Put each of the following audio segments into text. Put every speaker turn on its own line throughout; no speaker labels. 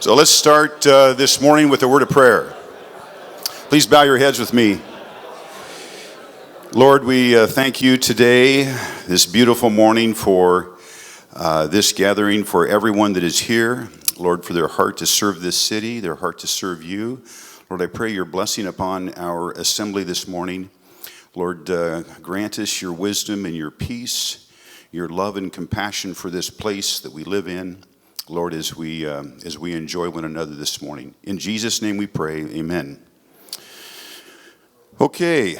So let's start this morning with a word of prayer. Please bow your heads with me. Lord, we thank you today, this beautiful morning, for this gathering, for everyone that is here. Lord, for their heart to serve this city, their heart to serve you. Lord, I pray your blessing upon our assembly this morning. Lord, grant us your wisdom and your peace, your love and compassion for this place that we live in. Lord, as we enjoy one another this morning. In Jesus' name we pray, amen. Okay,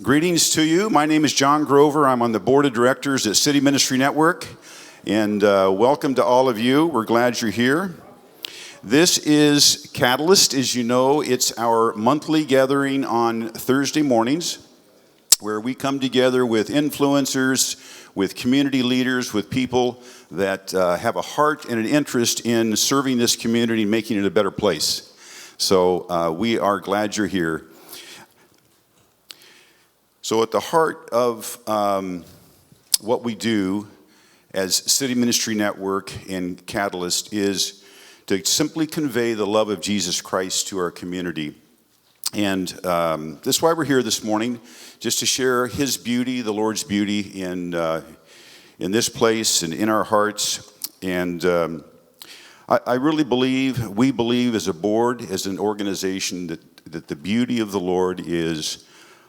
greetings to you. My name is John Grover. I'm on the board of directors at City Ministry Network. And welcome to all of you. We're glad you're here. This is Catalyst. As you know, it's our monthly gathering on Thursday mornings where we come together with influencers, with community leaders, with people that have a heart and an interest in serving this community and making it a better place. So we are glad you're here. So at the heart of what we do as City Ministry Network and Catalyst is to simply convey the love of Jesus Christ to our community. And that's why we're here this morning, just to share his beauty, the Lord's beauty in this place and in our hearts. And I really believe, we believe as a board, as an organization, that the beauty of the Lord is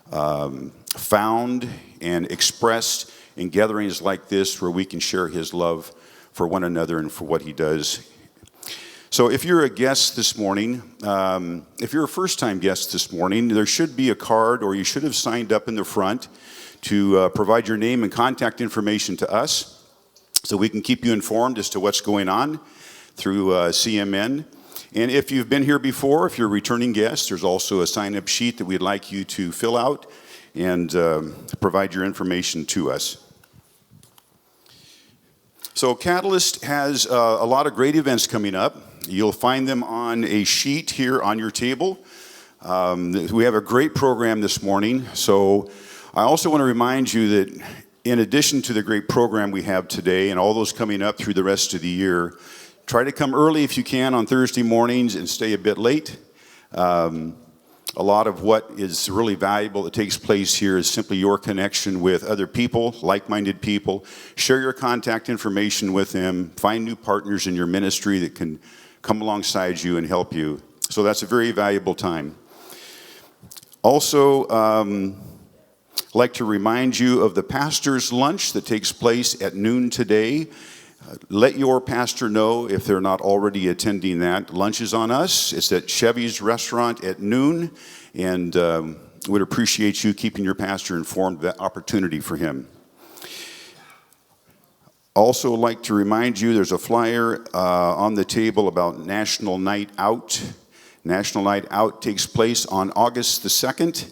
found and expressed in gatherings like this where we can share his love for one another and for what he does. So if you're a guest this morning, if you're a first-time guest this morning, there should be a card, or you should have signed up in the front to provide your name and contact information to us so we can keep you informed as to what's going on through CMN. And if you've been here before, if you're a returning guest, there's also a sign-up sheet that we'd like you to fill out and provide your information to us. So Catalyst has a lot of great events coming up. You'll find them on a sheet here on your table. We have a great program this morning. So I also want to remind you that in addition to the great program we have today and all those coming up through the rest of the year, try to come early if you can on Thursday mornings and stay a bit late. A lot of what is really valuable that takes place here is simply your connection with other people, like-minded people. Share your contact information with them. Find new partners in your ministry that can come alongside you and help you. So that's a very valuable time. Also, I'd like to remind you of the pastor's lunch that takes place at noon today. Let your pastor know if they're not already attending that. Lunch is on us. It's at Chevy's Restaurant at noon, and would appreciate you keeping your pastor informed of that opportunity for him. Also like to remind you there's a flyer on the table about National Night Out. National Night Out takes place on August the 2nd.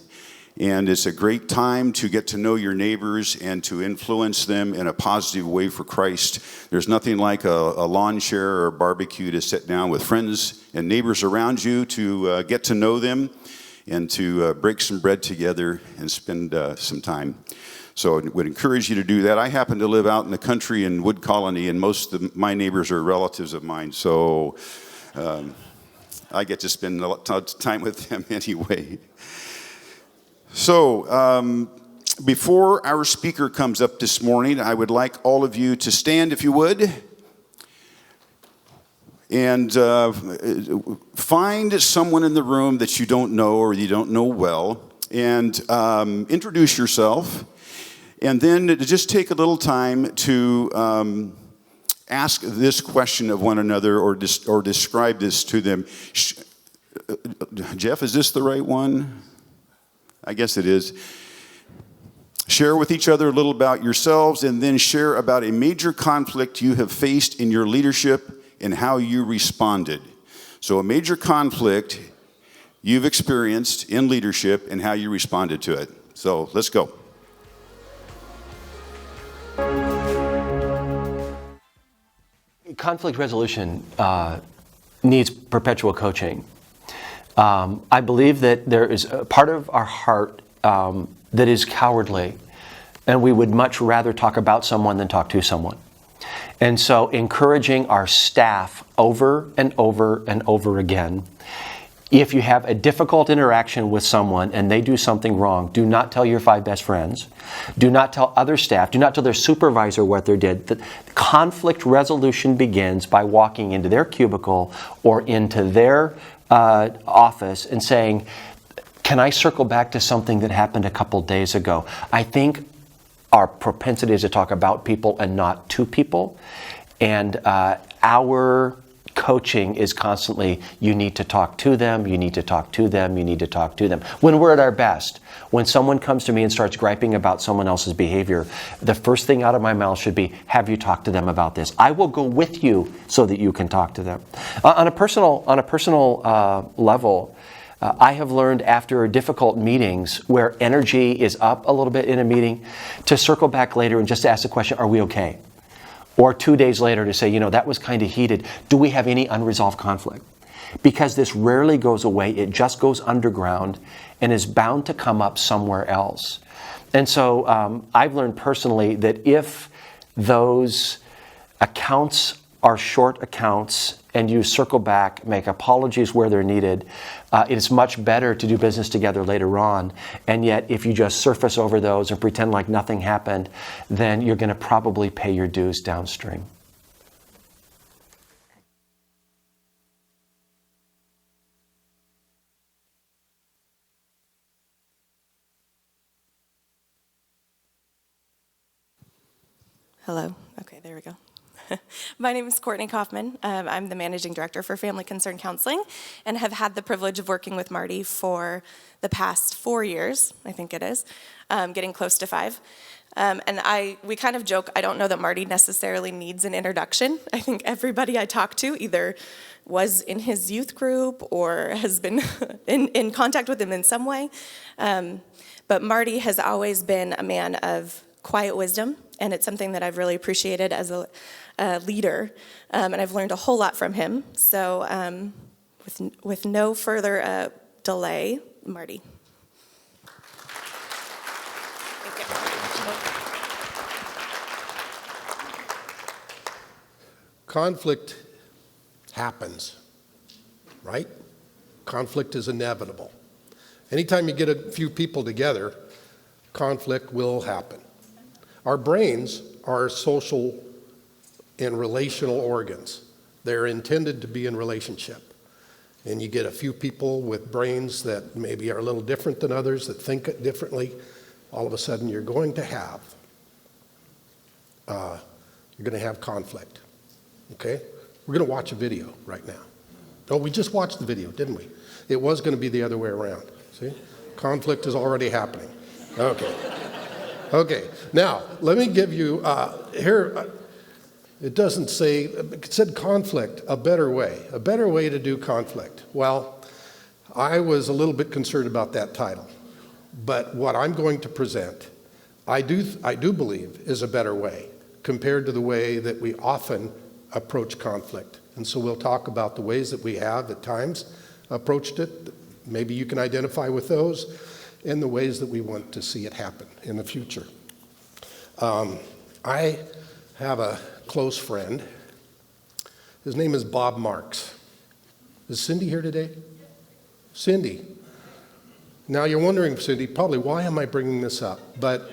And it's a great time to get to know your neighbors and to influence them in a positive way for Christ. There's nothing like a lawn chair or a barbecue to sit down with friends and neighbors around you to get to know them and to break some bread together and spend some time. So I would encourage you to do that. I happen to live out in the country in Wood Colony, and most of my neighbors are relatives of mine. So I get to spend a lot of time with them anyway. So, before our speaker comes up this morning, I would like all of you to stand, if you would, and find someone in the room that you don't know or you don't know well, and introduce yourself, and then just take a little time to ask this question of one another or describe this to them. Jeff, is this the right one? I guess it is. Share with each other a little about yourselves, and then share about a major conflict you have faced in your leadership and how you responded. So a major conflict you've experienced in leadership and how you responded to it. So let's go.
Conflict resolution needs perpetual coaching. I believe that there is a part of our heart that is cowardly, and we would much rather talk about someone than talk to someone. And so encouraging our staff over and over and over again. If you have a difficult interaction with someone and they do something wrong, do not tell your 5 best friends. Do not tell other staff. Do not tell their supervisor what they did. The conflict resolution begins by walking into their cubicle or into their office and saying, can I circle back to something that happened a couple days ago? I think our propensity is to talk about people and not to people. And our coaching is constantly, you need to talk to them, you need to talk to them, you need to talk to them. When we're at our best, when someone comes to me and starts griping about someone else's behavior, the first thing out of my mouth should be, have you talked to them about this? I will go with you so that you can talk to them. On a personal level, I have learned after difficult meetings where energy is up a little bit in a meeting to circle back later and just ask the question, are we okay? Or 2 days later to say, that was kind of heated. Do we have any unresolved conflict? Because this rarely goes away. It just goes underground and is bound to come up somewhere else. And so I've learned personally that if those accounts are short accounts and you circle back, make apologies where they're needed, it is much better to do business together later on. And yet, if you just surface over those and pretend like nothing happened, then you're going to probably pay your dues downstream.
Hello. Okay, there we go. My name is Courtney Kaufman. I'm the Managing Director for Family Concern Counseling and have had the privilege of working with Marty for the past 4 years, I think it is, getting close to 5. And we kind of joke, I don't know that Marty necessarily needs an introduction. I think everybody I talk to either was in his youth group or has been in contact with him in some way. But Marty has always been a man of quiet wisdom, and it's something that I've really appreciated as a leader, and I've learned a whole lot from him. So with no further delay, Marty.
Conflict happens, right? Conflict is inevitable. Anytime you get a few people together, conflict will happen. Our brains are social and relational organs. They're intended to be in relationship. And you get a few people with brains that maybe are a little different than others, that think differently, all of a sudden you're going to have conflict. Okay? We're going to watch a video right now. Oh, we just watched the video, didn't we? It was going to be the other way around. See? Conflict is already happening. Okay. Okay. Now, let me give you, here, it doesn't say, it said conflict, a better way to do conflict. Well, I was a little bit concerned about that title. But what I'm going to present, I do believe is a better way compared to the way that we often approach conflict. And so we'll talk about the ways that we have at times approached it. Maybe you can identify with those, and the ways that we want to see it happen in the future. I have a close friend. His name is Bob Marks. Is Cindy here today? Cindy. Now you're wondering, Cindy, probably why am I bringing this up? But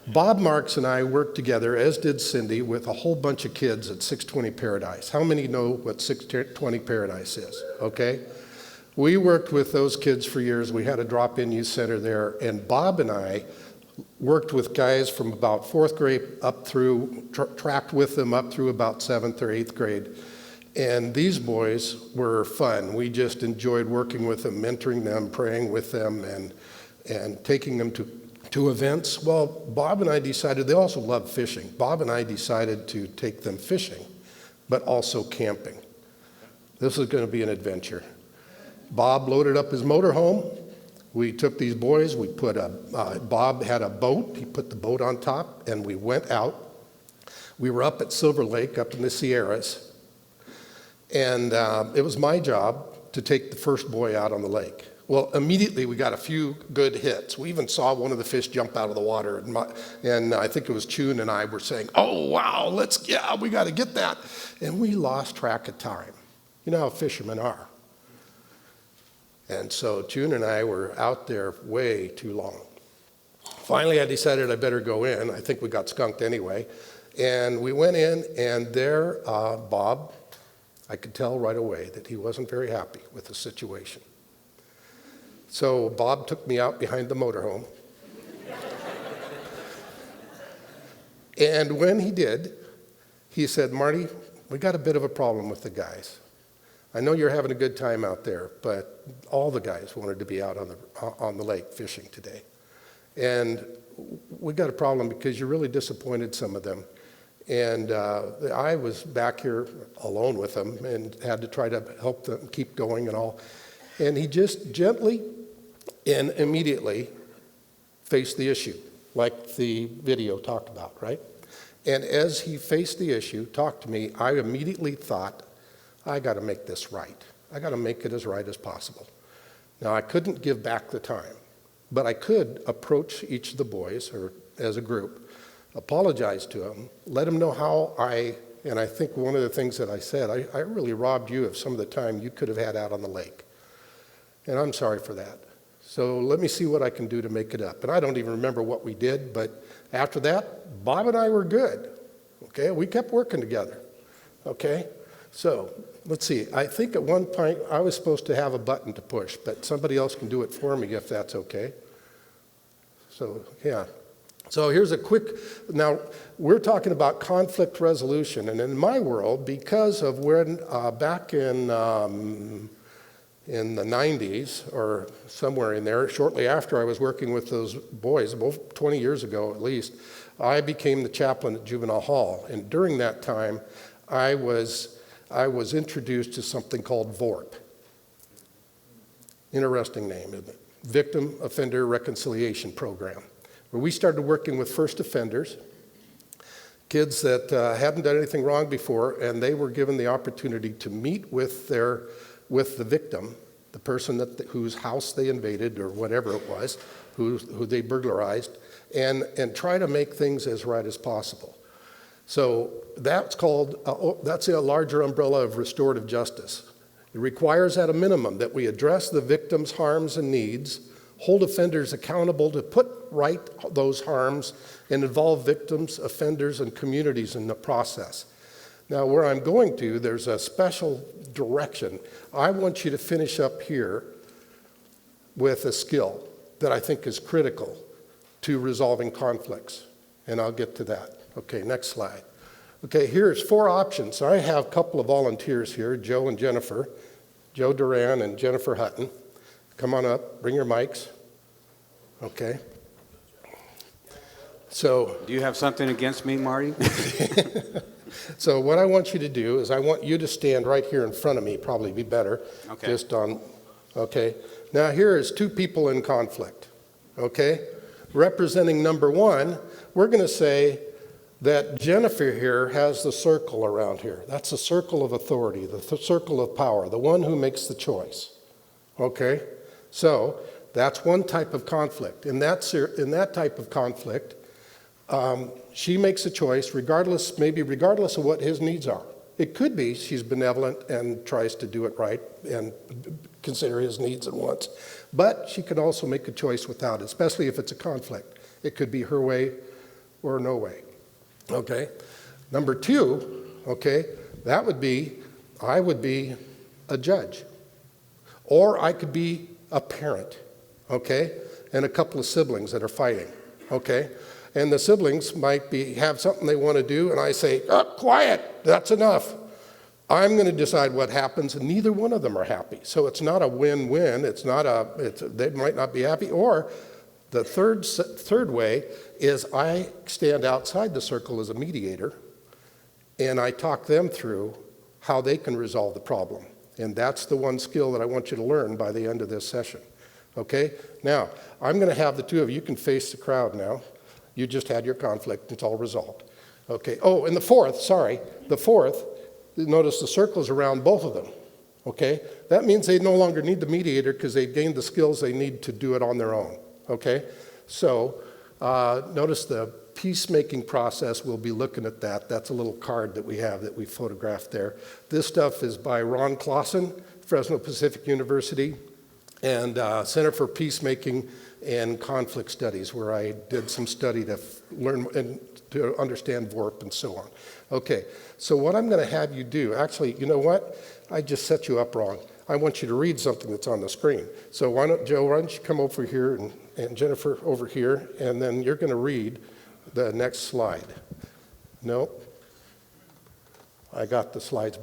Bob Marks and I worked together, as did Cindy, with a whole bunch of kids at 620 Paradise. How many know what 620 Paradise is? Okay? We worked with those kids for years. We had a drop-in youth center there, and Bob and I worked with guys from about 4th grade up through, tracked with them up through about 7th or 8th grade. And these boys were fun. We just enjoyed working with them, mentoring them, praying with them, and taking them to events. Well, Bob and I decided, they also love fishing. Bob and I decided to take them fishing, but also camping. This was going to be an adventure. Bob loaded up his motorhome. We took these boys, we put Bob had a boat, he put the boat on top, and we went out. We were up at Silver Lake, up in the Sierras, and it was my job to take the first boy out on the lake. Well, immediately we got a few good hits. We even saw one of the fish jump out of the water, and I think it was Chun and I were saying, "Oh wow, we got to get that," and we lost track of time. You know how fishermen are. And so Chun and I were out there way too long. Finally, I decided I better go in. I think we got skunked anyway, and we went in, and there, Bob, I could tell right away that he wasn't very happy with the situation. So Bob took me out behind the motorhome. And when he did, he said, "Marty, we got a bit of a problem with the guys. I know you're having a good time out there, but all the guys wanted to be out on the lake fishing today. And we got a problem because you really disappointed some of them. And I was back here alone with them and had to try to help them keep going and all." And he just gently and immediately faced the issue, like the video talked about, right? And as he faced the issue, talked to me, I immediately thought, I got to make this right. I got to make it as right as possible. Now, I couldn't give back the time, but I could approach each of the boys, or as a group, apologize to them, let them know how and I think one of the things that I said, I really robbed you of some of the time you could have had out on the lake. And I'm sorry for that. So let me see what I can do to make it up. And I don't even remember what we did, but after that, Bob and I were good. Okay, we kept working together. Okay, so let's see. I think at one point I was supposed to have a button to push, but somebody else can do it for me if that's okay. So, yeah. So here's a quick, now we're talking about conflict resolution. And in my world, because of when back in the 90s or somewhere in there, shortly after I was working with those boys, about 20 years ago at least, I became the chaplain at Juvenile Hall. And during that time, I was introduced to something called VORP. Interesting name, isn't it? Victim Offender Reconciliation Program, where we started working with first offenders, kids that hadn't done anything wrong before, and they were given the opportunity to meet with the victim, the person whose house they invaded or whatever it was, who they burglarized, and try to make things as right as possible. So that's a larger umbrella of restorative justice. It requires at a minimum that we address the victim's harms and needs, hold offenders accountable to put right those harms, and involve victims, offenders, and communities in the process. Now, where I'm going to, there's a special direction. I want you to finish up here with a skill that I think is critical to resolving conflicts, and I'll get to that. Okay, next slide. Okay, here's 4 options. I have a couple of volunteers here, Joe and Jennifer, Joe Duran and Jennifer Hutton. Come on up, bring your mics. Okay. So,
do you have something against me, Marty?
So what I want you to do is I want you to stand right here in front of me, probably be better.
Okay.
Okay. Now here is 2 people in conflict, okay? Representing number 1, we're going to say that Jennifer here has the circle around here. That's the circle of authority, the circle of power, the one who makes the choice, okay? So that's one type of conflict. In that type of conflict, she makes a choice regardless of what his needs are. It could be she's benevolent and tries to do it right and consider his needs and wants. But she could also make a choice without it, especially if it's a conflict. It could be her way or no way. Okay? Number 2, okay, I would be a judge. Or I could be a parent, okay, and a couple of siblings that are fighting, okay? And the siblings might have something they want to do, and I say, quiet, that's enough. I'm going to decide what happens, and neither one of them are happy. So it's not a win-win. They might not be happy. Or the third way is I stand outside the circle as a mediator, and I talk them through how they can resolve the problem. And that's the one skill that I want you to learn by the end of this session. Okay? Now, I'm going to have the 2 of you can face the crowd now. You just had your conflict. It's all resolved. Okay. Oh, and the fourth, notice the circle's around both of them. okay? That means they no longer need the mediator because they've gained the skills they need to do it on their own, okay? So notice the peacemaking process, we'll be looking at that. That's a little card that we have that we photographed there. This stuff is by Ron Clausen, Fresno Pacific University, and Center for Peacemaking and Conflict Studies, where I did some study to learn and to understand VORP and so on. Okay, so what I'm going to have you do, actually, you know what? I just set you up wrong. I want you to read something that's on the screen. So why don't you come over here and Jennifer over here, and then you're going to read the next slide. Nope. I got the slides.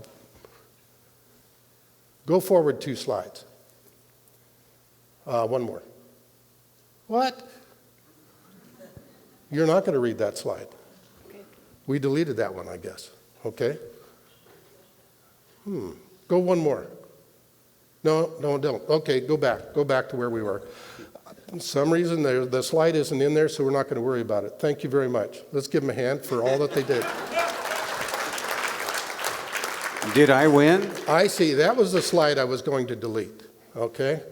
Go forward 2 slides. One more. What? You're not going to read that slide. Okay. We deleted that one, I guess. Okay? Go one more. No, don't. Okay, go back. Go back to where we were. For some reason, the slide isn't in there, so we're not going to worry about it. Thank you very much. Let's give them a hand for all that they did.
Did I win?
I see. That was the slide I was going to delete. Okay?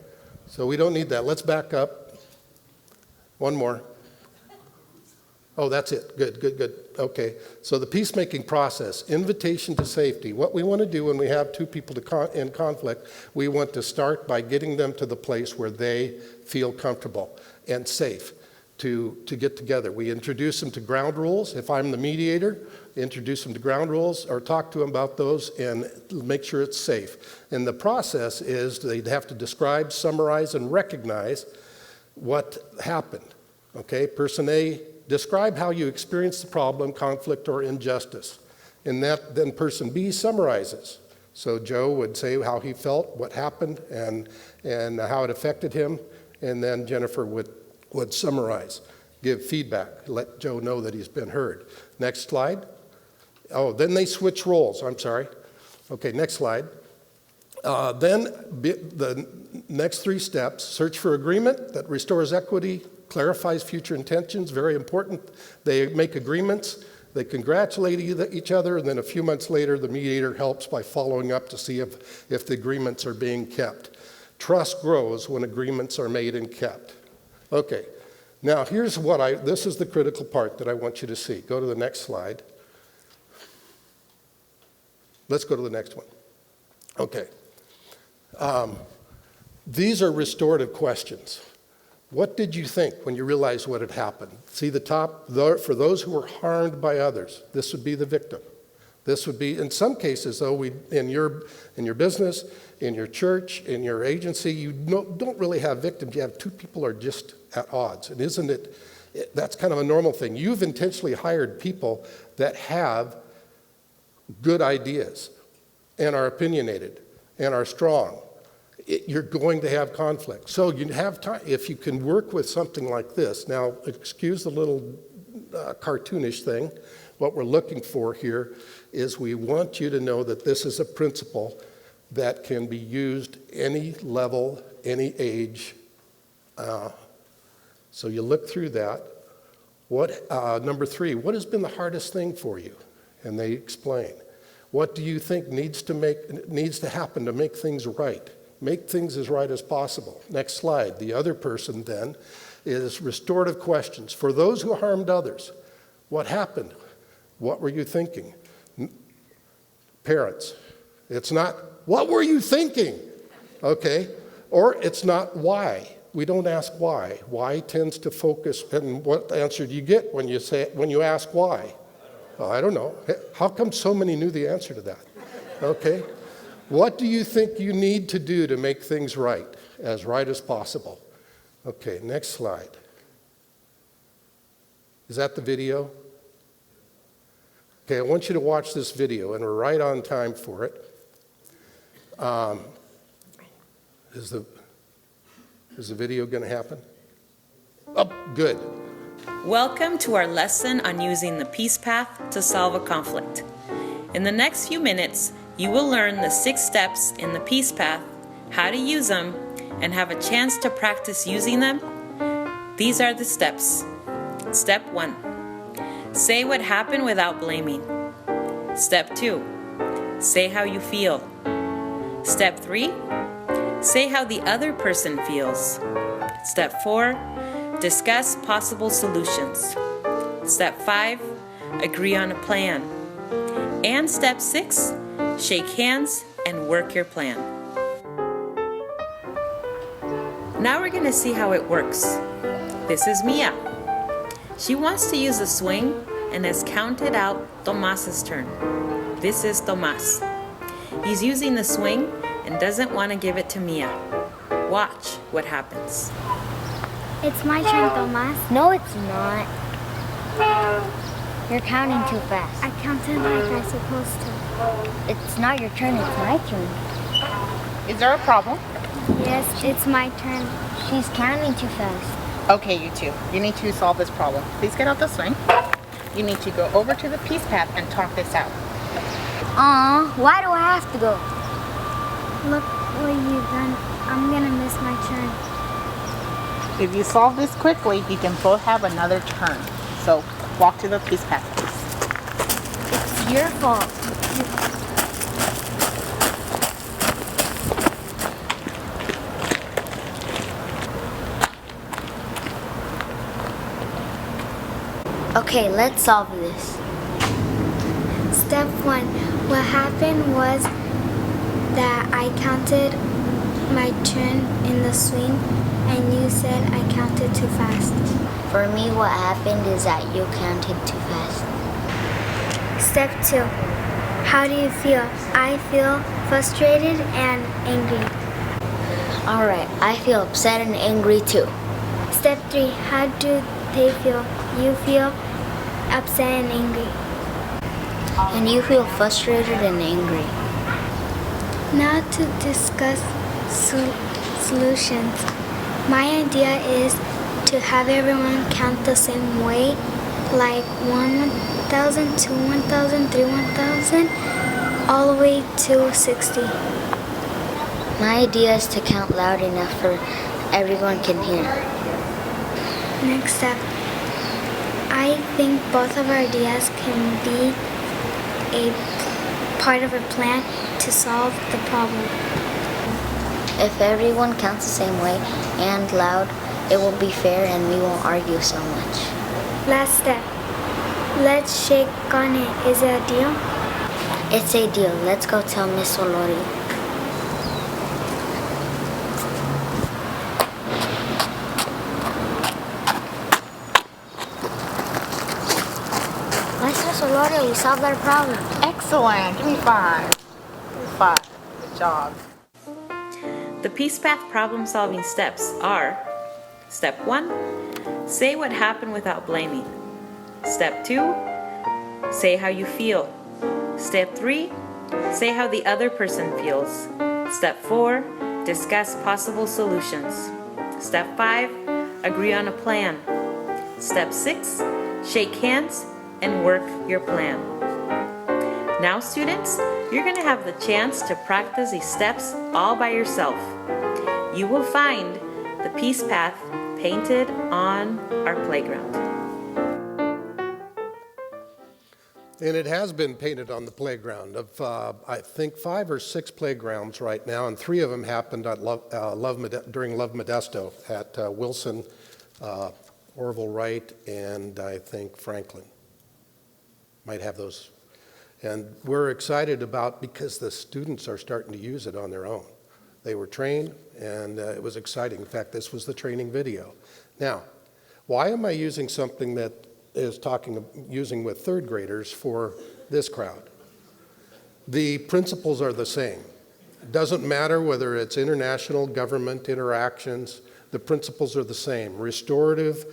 So we don't need that. Let's back up. One more. Oh, that's it. Good. Okay. So the peacemaking process, invitation to safety. What we want to do when we have 2 people in conflict, we want to start by getting them to the place where they feel comfortable and safe to get together. We introduce them to ground rules. If I'm the mediator, introduce them to ground rules or talk to them about those and make sure it's safe. And the process is they'd have to describe, summarize, and recognize what happened. Okay, person A, describe how you experienced the problem, conflict, or injustice. And then person B summarizes. So Joe would say how he felt, what happened, and how it affected him. And then Jennifer would summarize, give feedback, let Joe know that he's been heard. Next slide. Oh, then they switch roles. I'm sorry. Okay, next slide. Then the next 3 steps, search for agreement that restores equity, clarifies future intentions, very important. They make agreements, they congratulate each other, and then a few months later, the mediator helps by following up to see if the agreements are being kept. Trust grows when agreements are made and kept. Okay, now here's this is the critical part that I want you to see. Go to the next slide. Let's go to the next one. Okay. These are restorative questions. What did you think when you realized what had happened? See the top, for those who were harmed by others, this would be the victim. This would be, in some cases though, in your business, in your church, in your agency, you don't really have victims. You have 2 people are just at odds. And isn't it, that's kind of a normal thing. You've intentionally hired people that have good ideas and are opinionated and are strong. You're going to have conflict. So you have time, if you can work with something like this. Now, excuse the little cartoonish thing. What we're looking for here is we want you to know that this is a principle that can be used any level, any age. So you look through that. Number 3, what has been the hardest thing for you? And they explain. What do you think needs to happen to make things right? Make things as right as possible. Next slide. The other person then is restorative questions. For those who harmed others, what happened? What were you thinking? Parents, it's not, what were you thinking? Okay? Or it's not why. We don't ask why. Why tends to focus, and what answer do you get when you ask why? Oh, I don't know. How come so many knew the answer to that? Okay? What do you think you need to do to make things right as possible? Okay, next slide. Is that the video? Okay, I want you to watch this video, and we're right on time for it. Is the video going to happen? Oh, good.
Welcome to our lesson on using the peace path to solve a conflict. In the next few minutes, you will learn the 6 steps in the peace path, how to use them, and have a chance to practice using them. These are the steps. Step 1. Say what happened without blaming. Step 2. Say how you feel. Step 3, say how the other person feels. Step 4, discuss possible solutions. Step 5, agree on a plan. And step 6, shake hands and work your plan. Now we're going to see how it works. This is Mia. She wants to use a swing and has counted out Tomas's turn. This is Tomas. He's using the swing and doesn't want to give it to Mia. Watch what happens.
It's my turn, Tomas.
No, it's not. You're counting too fast.
I counted like I'm supposed to.
It's not your turn, it's my turn.
Is there a problem?
Yes, it's my turn.
She's counting too fast.
Okay, you two. You need to solve this problem. Please get out the swing. You need to go over to the peace path and talk this out.
Why do I have to go?
Look what you've done. I'm gonna miss my turn.
If you solve this quickly, you can both have another turn. So walk to the peace path, please.
It's your fault. Okay, let's solve this.
Step 1. What happened was that I counted my turn in the swing and you said I counted too fast.
For me, what happened is that you counted too fast.
Step 2. How do you feel? I feel frustrated and angry.
Alright, I feel upset and angry too.
Step 3. How do they feel? You feel upset and angry.
And you feel frustrated and angry.
Now to discuss solutions. My idea is to have everyone count the same way, like 1,000, 2, 1,000, 3, 1,000, all the way to 60.
My idea is to count loud enough for everyone can hear.
Next step. I think both of our ideas can be a part of a plan to solve the problem.
If everyone counts the same way and loud, it will be fair and we won't argue so much.
Last step. Let's shake on it. Is it a deal?
It's a deal. Let's go tell Miss Olori.
Miss Olori, we solved our problem.
Excellent. Give me 5. Give me 5. Good job.
The Peace Path problem solving steps are: Step 1, say what happened without blaming. Step 2, say how you feel. Step 3, say how the other person feels. Step 4, discuss possible solutions. Step 5, agree on a plan. Step 6, shake hands and work your plan. Now students, you're going to have the chance to practice these steps all by yourself. You will find the Peace Path painted on our playground.
And it has been painted on the playground of, I think, 5 or 6 playgrounds right now, and 3 of them happened at during Love Modesto at Wilson, Orville Wright, and I think Franklin. Might have those. And we're excited about, because the students are starting to use it on their own. They were trained, and it was exciting. In fact, this was the training video. Now, why am I using something that is using with 3rd graders for this crowd? The principles are the same. It doesn't matter whether it's international government interactions, the principles are the same. Restorative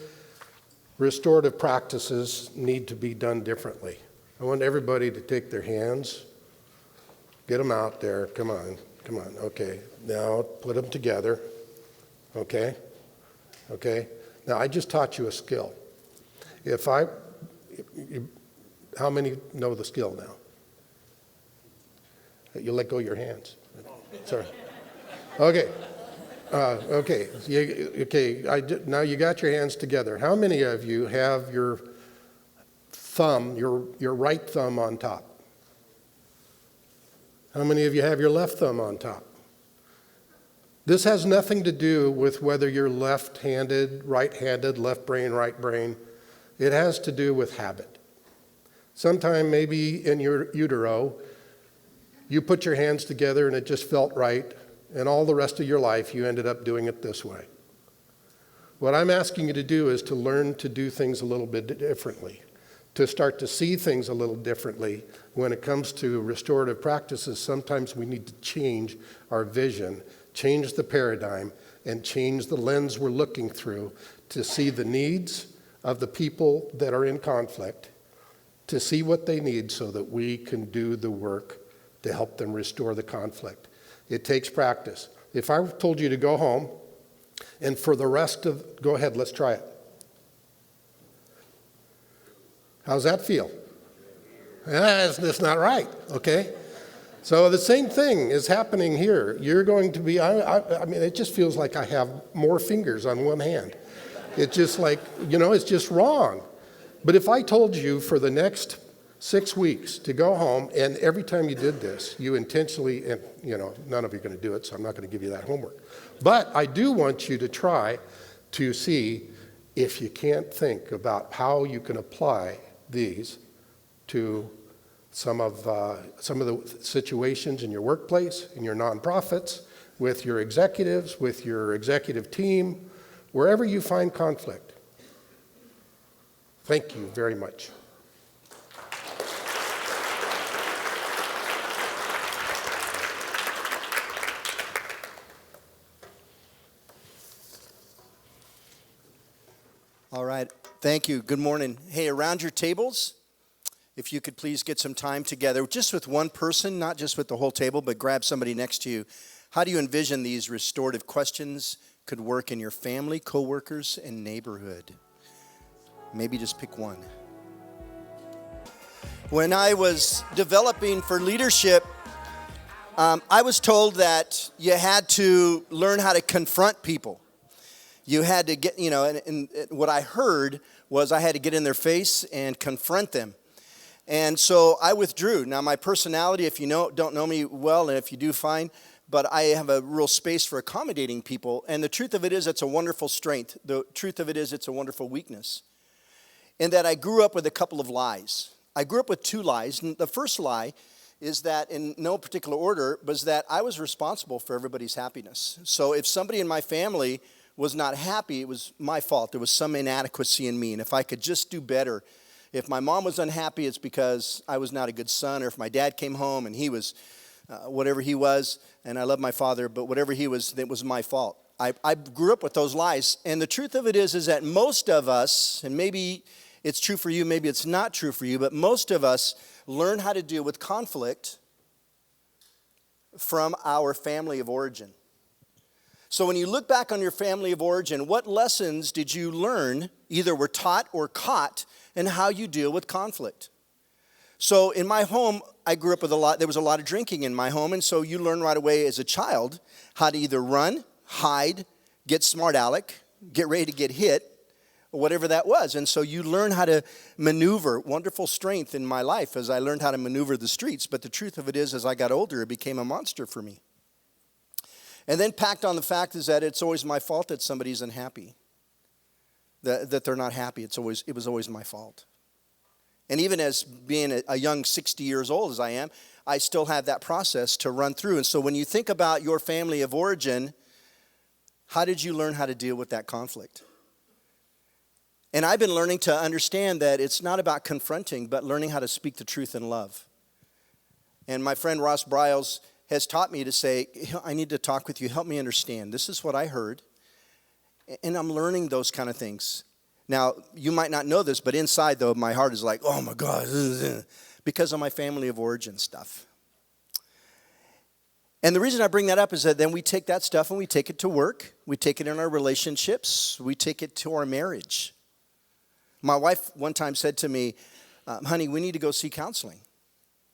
practices need to be done differently. I want everybody to take their hands, get them out there, come on, okay. Now put them together, okay? Now I just taught you a skill. How many know the skill now? You let go of your hands. Sorry. Okay. Now you got your hands together. How many of you have your thumb, your right thumb on top? How many of you have your left thumb on top? This has nothing to do with whether you're left-handed, right-handed, left brain, right brain. It has to do with habit. Sometime maybe in your utero, you put your hands together and it just felt right, and all the rest of your life you ended up doing it this way. What I'm asking you to do is to learn to do things a little bit differently, to start to see things a little differently. When it comes to restorative practices, sometimes we need to change our vision, change the paradigm, and change the lens we're looking through to see the needs of the people that are in conflict, to see what they need so that we can do the work to help them restore the conflict. It takes practice. If I told you to go home and for the rest of, go ahead, let's try it. How's that feel? That's not right, okay? So the same thing is happening here. You're going to be, I mean, it just feels like I have more fingers on one hand. It's just like, it's just wrong. But if I told you for the next 6 weeks to go home, and every time you did this, you intentionally, and none of you are going to do it, so I'm not going to give you that homework. But I do want you to try to see if you can't think about how you can apply these to some of the situations in your workplace, in your nonprofits, with your executives, with your executive team, wherever you find conflict. Thank you very much.
All right, thank you. Good morning. Hey, around your tables, if you could please get some time together, just with one person, not just with the whole table, but grab somebody next to you. How do you envision these restorative questions could work in your family, coworkers, and neighborhood? Maybe just pick one. When I was developing for leadership, I was told that you had to learn how to confront people. You had to get, and what I heard was I had to get in their face and confront them. And so I withdrew. Now, my personality, if you don't know me well, and if you do, fine, but I have a real space for accommodating people. And the truth of it is, it's a wonderful strength. The truth of it is, it's a wonderful weakness. In that I grew up with a couple of lies. I grew up with two lies. And the first lie is that, in no particular order, was that I was responsible for everybody's happiness. So if somebody in my family was not happy, it was my fault. There was some inadequacy in me. And if I could just do better, if my mom was unhappy, it's because I was not a good son. Or if my dad came home and he was whatever he was, and I love my father, but whatever he was, it was my fault. I grew up with those lies. And the truth of it is that most of us, and maybe it's true for you, maybe it's not true for you, but most of us learn how to deal with conflict from our family of origin. So when you look back on your family of origin, what lessons did you learn, either were taught or caught, in how you deal with conflict? So in my home, I grew up with there was a lot of drinking in my home, and so you learn right away as a child how to either run, hide, get smart aleck, get ready to get hit, or whatever that was. And so you learn how to maneuver. Wonderful strength in my life as I learned how to maneuver the streets. But the truth of it is, as I got older, it became a monster for me. And then packed on the fact is that it's always my fault that somebody's unhappy, that they're not happy. It was always my fault. And even as being a young 60 years old as I am, I still have that process to run through. And so when you think about your family of origin, how did you learn how to deal with that conflict? And I've been learning to understand that it's not about confronting, but learning how to speak the truth in love. And my friend Ross Briles has taught me to say, I need to talk with you. Help me understand. This is what I heard. And I'm learning those kind of things. Now, you might not know this, but inside, though, my heart is like, oh, my God, because of my family of origin stuff. And the reason I bring that up is that then we take that stuff and we take it to work. We take it in our relationships. We take it to our marriage. My wife one time said to me, honey, we need to go see counseling.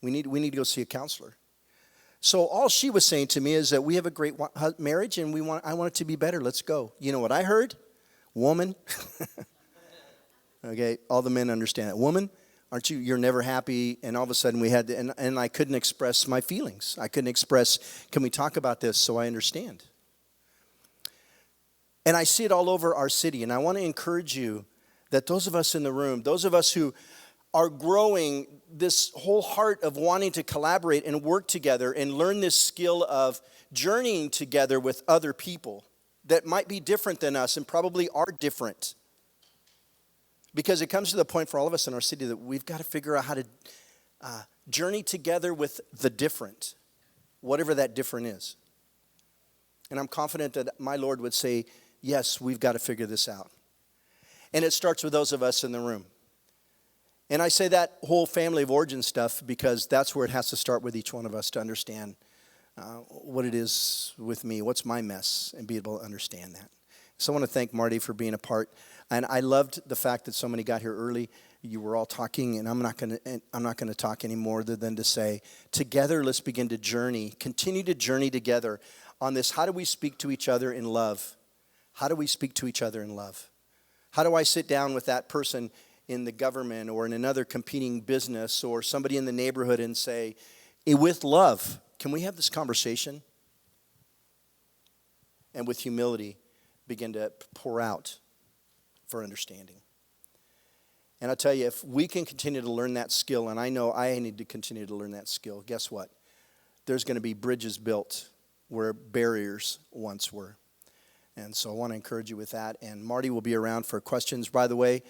We need to go see a counselor. So all she was saying to me is that we have a great marriage and I want it to be better. Let's go. You know what I heard? Woman. Okay, all the men understand that. Woman, Aren't you? You're never happy. And all of a sudden we had to, and I couldn't express my feelings. I couldn't express, can we talk about this so I understand? And I see it all over our city. And I want to encourage you that those of us in the room, those of us who are growing this whole heart of wanting to collaborate and work together and learn this skill of journeying together with other people that might be different than us and probably are different. Because it comes to the point for all of us in our city that we've got to figure out how to journey together with the different, whatever that different is. And I'm confident that my Lord would say, yes, we've got to figure this out. And it starts with those of us in the room. And I say that whole family of origin stuff because that's where it has to start with each one of us to understand what it is with me, what's my mess, and be able to understand that. So I want to thank Marty for being a part. And I loved the fact that so many got here early. You were all talking, and I'm not going to talk any more other than to say, together, let's begin to journey, continue to journey together on this. How do we speak to each other in love? How do we speak to each other in love? How do I sit down with that person in the government or in another competing business or somebody in the neighborhood and say, with love, can we have this conversation? And with humility, begin to pour out for understanding. And I'll tell you, if we can continue to learn that skill, and I know I need to continue to learn that skill, guess what? There's going to be bridges built where barriers once were. And so I want to encourage you with that. And Marty will be around for questions. By the way,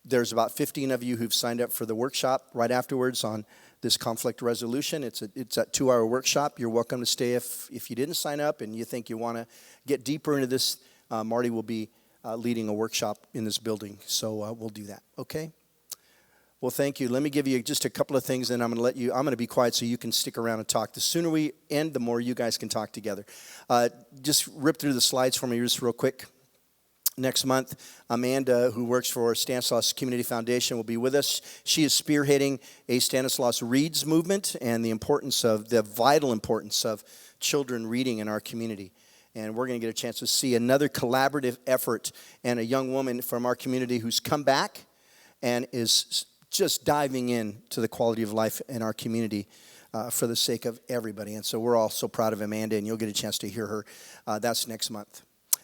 there's about 15 of you who've signed up for the workshop right afterwards on this conflict resolution. It's a 2-hour workshop. You're welcome to stay if you didn't sign up and you think you want to get deeper into this. Marty will be leading a workshop in this building. So we'll do that. Okay? Well, thank you. Let me give you just a couple of things, and I'm going to be quiet so you can stick around and talk. The sooner we end, the more you guys can talk together. Just rip through the slides for me just real quick. Next month, Amanda, who works for Stanislaus Community Foundation, will be with us. She is spearheading a Stanislaus Reads movement and the vital importance of children reading in our community. And we're going to get a chance to see another collaborative effort and a young woman from our community who's come back and is just diving in to the quality of life in our community for the sake of everybody. And so we're all so proud of Amanda, and you'll get a chance to hear her. That's next month.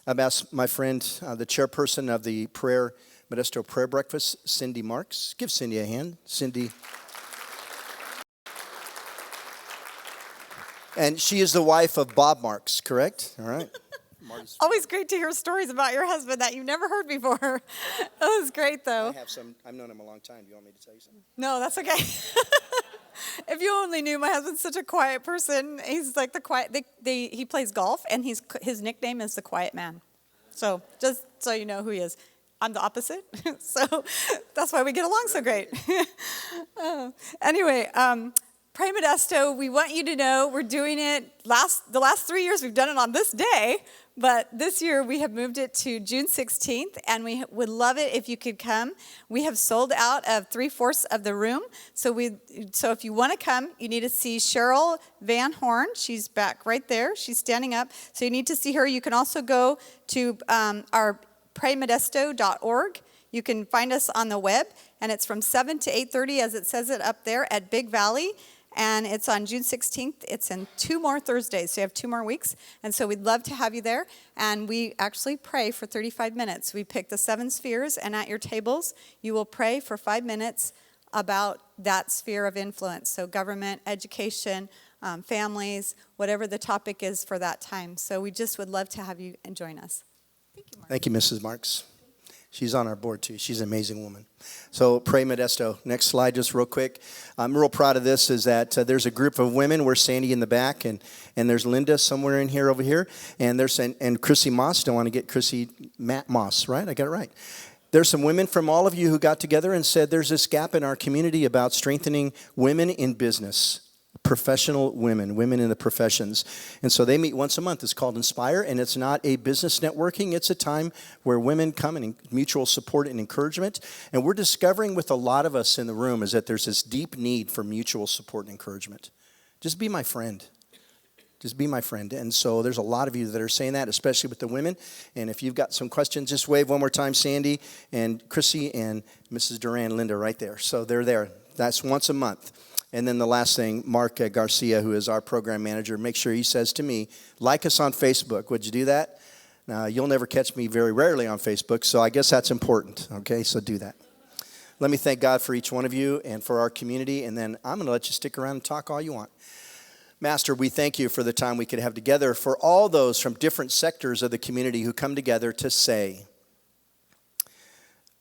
I've asked my friend, the chairperson of the Modesto Prayer Breakfast, Cindy Marks. Give Cindy a hand. Cindy. And she is the wife of Bob Marks, correct? All right.
Always great to hear stories about your husband that you've never heard before. That was great, though.
I've known him a long time. Do you want me to tell you something?
No, that's okay. If you only knew, my husband's such a quiet person. He's like the quiet. He plays golf, and his nickname is the Quiet Man. So just so you know who he is. I'm the opposite, so that's why we get along so great. Anyway. Pray Modesto, we want you to know we're doing it. The last 3 years we've done it on this day, but this year we have moved it to June 16th, and we would love it if you could come. We have sold out of 3/4 of the room, so if you want to come, you need to see Cheryl Van Horn. She's back right there. She's standing up, so you need to see her. You can also go to our praymodesto.org. You can find us on the web, and it's from 7 to 8:30, as it says it up there at Big Valley. And it's on June 16th. It's in 2 more Thursdays, so you have 2 more weeks. And so we'd love to have you there. And we actually pray for 35 minutes. We pick the 7 spheres, and at your tables, you will pray for 5 minutes about that sphere of influence. So government, education, families, whatever the topic is for that time. So we just would love to have you join us. Thank you, Mark.
Thank you, Mrs. Marks. She's on our board, too. She's an amazing woman. So, Pray Modesto. Next slide, just real quick. I'm real proud of this, is that there's a group of women. We're Sandy in the back, and there's Linda somewhere in here over here. And there's and Chrissy Moss. Don't want to get Chrissy Moss, right? I got it right. There's some women from all of you who got together and said there's this gap in our community about strengthening women in business. Professional women in the professions. And so they meet once a month. It's called Inspire, and it's not a business networking. It's a time where women come and mutual support and encouragement. And we're discovering with a lot of us in the room is that there's this deep need for mutual support and encouragement. Just be my friend. Just be my friend. And so there's a lot of you that are saying that, especially with the women. And if you've got some questions, just wave one more time, Sandy and Chrissy and Mrs. Duran, Linda, right there. So they're there. That's once a month. And then the last thing, Mark Garcia, who is our program manager, make sure he says to me, like us on Facebook. Would you do that? Now, you'll never catch me very rarely on Facebook, so I guess that's important. Okay, so do that. Let me thank God for each one of you and for our community, and then I'm going to let you stick around and talk all you want. Master, we thank you for the time we could have together, for all those from different sectors of the community who come together to say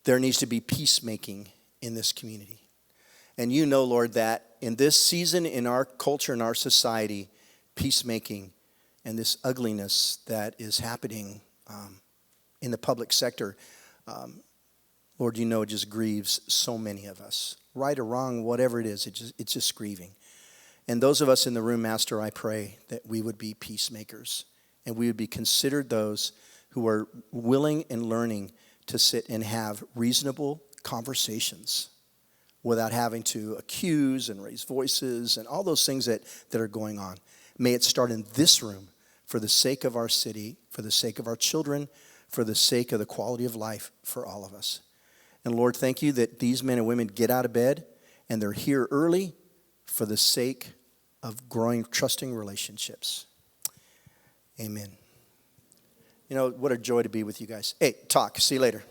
there needs to be peacemaking in this community. And you know, Lord, that in this season in our culture and our society, peacemaking and this ugliness that is happening in the public sector, Lord, you know it just grieves so many of us. Right or wrong, whatever it is, it's just grieving. And those of us in the room, Master, I pray that we would be peacemakers and we would be considered those who are willing and learning to sit and have reasonable conversations without having to accuse and raise voices and all those things that are going on. May it start in this room for the sake of our city, for the sake of our children, for the sake of the quality of life for all of us. And Lord, thank you that these men and women get out of bed and they're here early for the sake of growing, trusting relationships. Amen. You know, what a joy to be with you guys. Hey, talk. See you later.